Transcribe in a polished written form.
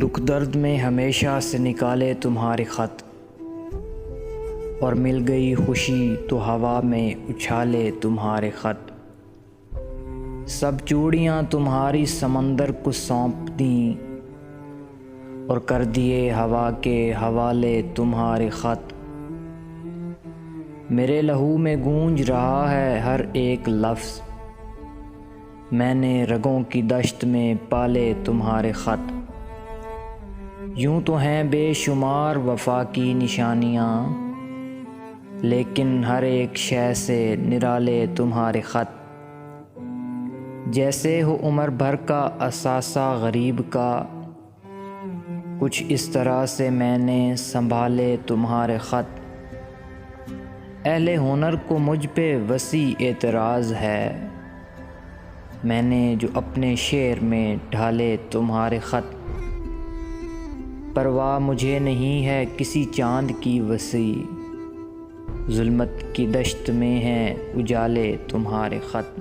دکھ درد میں ہمیشہ سے نکالے تمہارے خط، اور مل گئی خوشی تو ہوا میں اچھالے تمہارے خط۔ سب چوڑیاں تمہاری سمندر کو سونپ دیں، اور کر دیے ہوا کے حوالے تمہارے خط۔ میرے لہو میں گونج رہا ہے ہر ایک لفظ، میں نے رگوں کی دشت میں پالے تمہارے خط۔ یوں تو ہیں بے شمار وفا کی نشانیاں، لیکن ہر ایک شے سے نرالے تمہارے خط۔ جیسے ہو عمر بھر کا اثاثہ غریب کا، کچھ اس طرح سے میں نے سنبھالے تمہارے خط۔ اہل ہنر کو مجھ پہ وسیع اعتراض ہے، میں نے جو اپنے شعر میں ڈھالے تمہارے خط۔ پرواہ مجھے نہیں ہے کسی چاند کی وسیع، ظلمت کی دشت میں ہیں اجالے تمہارے خط۔